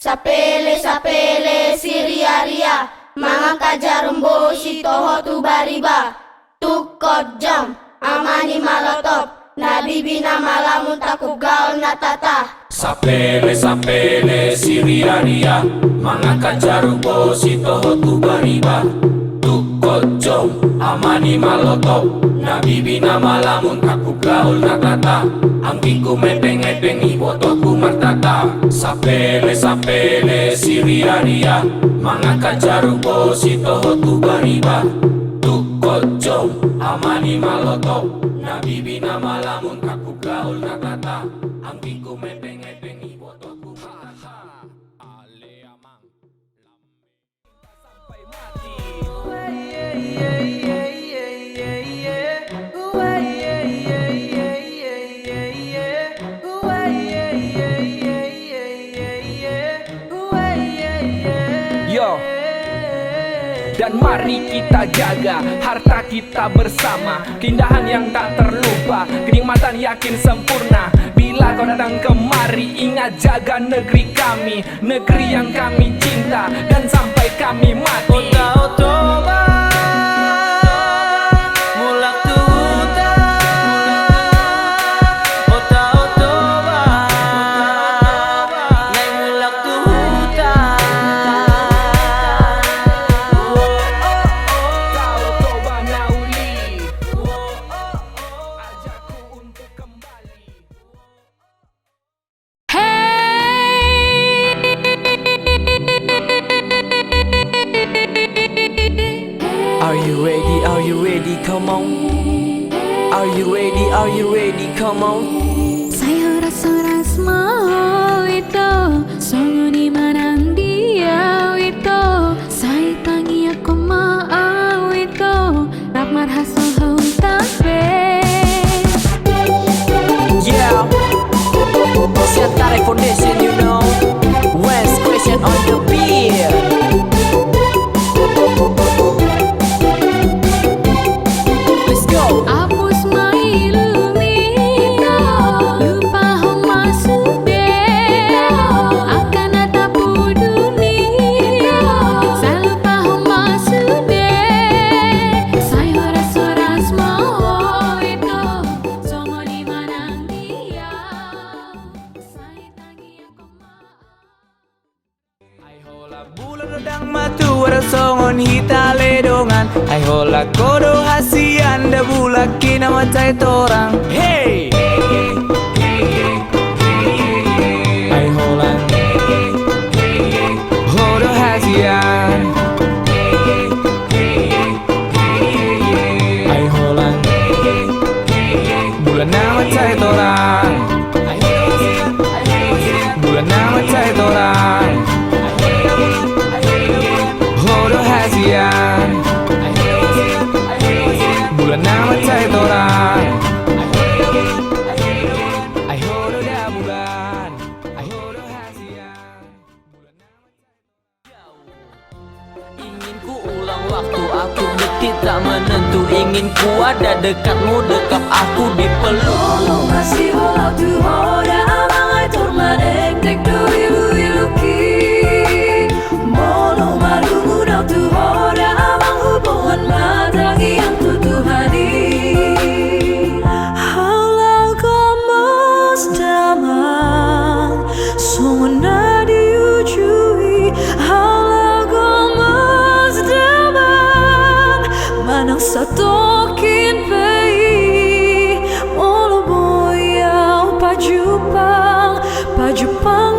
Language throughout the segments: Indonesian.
Sapele siriaria, mga kajarumbo si toho tu bariba. Tukot jam, amani malotop, nabibina malamun takub gaul natata. Sapele siriaria, mga kajarumbo si toho tu bariba. Tukot jam, amani malotop, nabibina malamun takub gaul natata. Angkingku mepeng-epeng ibotoku martata. Sapele siriaria, mga kajarubo si toho tu bariba. Tukot jom, amani malotop, nabibina malamun kaku gaul natata. Angkingku mepeng-epeng ibotoku martata. Ale amang sampai mati. Yo, dan mari kita jaga harta kita bersama, keindahan yang tak terlupa, kenikmatan yakin sempurna. Bila kau datang kemari, ingat jaga negeri kami, negeri yang kami cinta, dan sampai kami mati. Are you ready? Come on. Are you ready? Come on. Soras-soras mau itu, sungguh di mana dia itu, saya tangi aku mau itu, rap marhaso home tabe. Yeah, Siatare Foundation, you know, West Question on the beat. Let's go. Hapus mailumino, lupa homa sude, akan atapu dunia, salupa homa sude. Saya horas-horas mau itu, songo di mana dia, saya tangi aku mau. Ai hola bulan redang matu ada songon hita ledongan. Ai hola kodo hasian da bulaki nama cai torang. Hey, ai hola hodo hasian. Ai hola bulan nama cai torang. Bulan nama cai torang. Hodo hasian. Bulan nama cai torang. Ai hodo da bulan. Ai hodo hasian. Bulan nama ingin ku ulang waktu aku detik tak menentu. Ingin ku ada dekatmu, dekap aku dipeluk. Masih hola tu hoda amang ai tormaneng tek do ilu-iluki. Molo malu mudau tu hoda amang hubungan matangi yang tutuhani. Halau kamas damang sungguh diujui. Halau kamas damang manang satokin pei. Molo boyau pajupang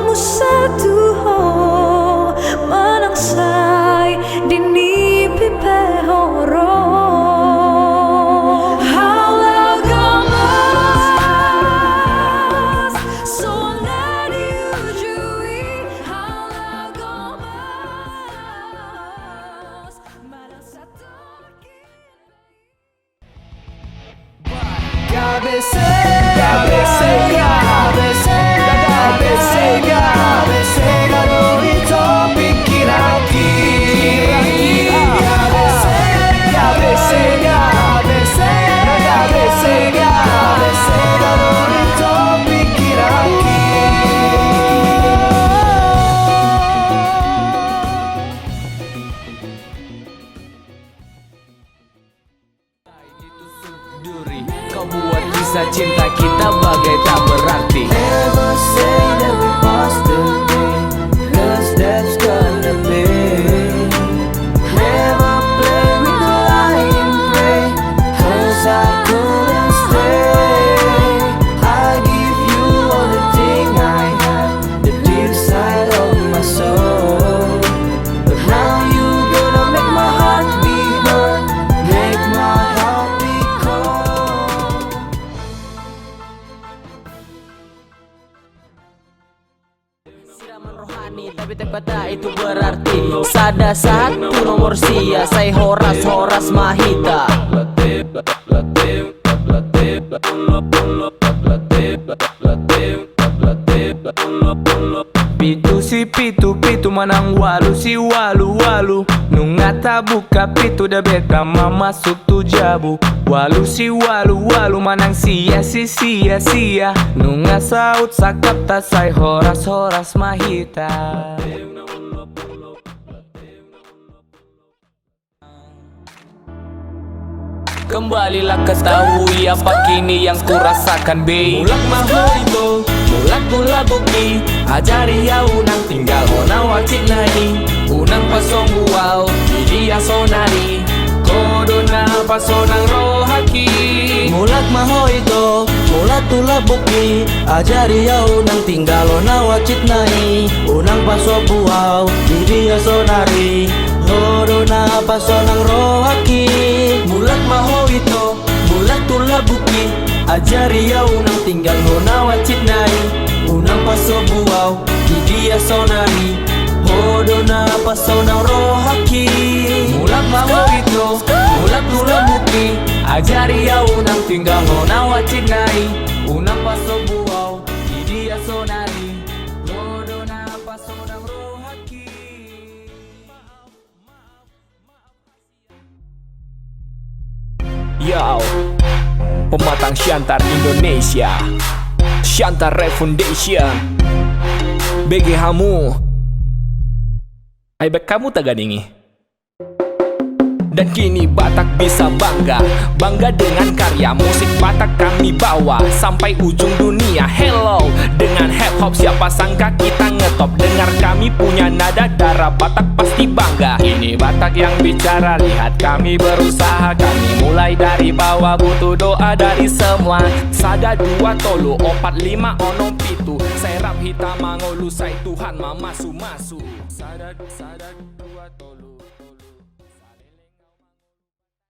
musatu ho manang sai dini pipe horo. Halau gamas songa diujui. Halau gamas manang satokin. KBC, KBC, KBC, KBC, KBC, Garoi topik kiraki. KBC, rohani, tapi tempatnya itu berarti Sada satu nomor sia, saya Horas Mahita. Pitu si pitu manang walu si walu Nungata buka pitu da beta masuk tu jabu Walu si walu manang sia Nunga saut sakap tasai Horas Mahita. Kembalilah ketahui apa kini yang kurasakan be. Mulak maho itu, mulak gula buki. Ajari ya unang tinggal ona wacik nai. Unang pasong buau, dia sonari. Kodona pasonang rohaki. Mulak maho itu, mulak tula buki. Ajari ya unang tinggal ona wacik nai. Unang pasong buau, dia sonari. Kodona pasonang rohaki. Mulak maho itu, mulak tula buki. Ajari ya unang tinggal nona wacit nai. Unang paso buau, di dia sonari. Hodona pasonang rohaki. Mulak maho itu, mulak tula buki. Ajari ya unang tinggal nona wacit nai. Unang paso buau, di dia sonari. Hodona pasonang rohaki. Yo, pematang Syantar Indonesia, Syantar Rap Foundation. BG hamu, aibek kamu tak gadingi. Dan kini Batak bisa bangga dengan karya musik Batak kami bawa sampai ujung dunia. Hello, dengan hip hop siapa sangka kita ngetop. Dengar kami punya nada darah Batak pasti bangga. Ini Batak yang bicara, lihat kami berusaha. Kami mulai dari bawah, butuh doa dari semua. Sada 2 tolu 4 5 onom pitu. Saya rap hitam mangolu, saya Tuhan mamasu. Sada 2 tolu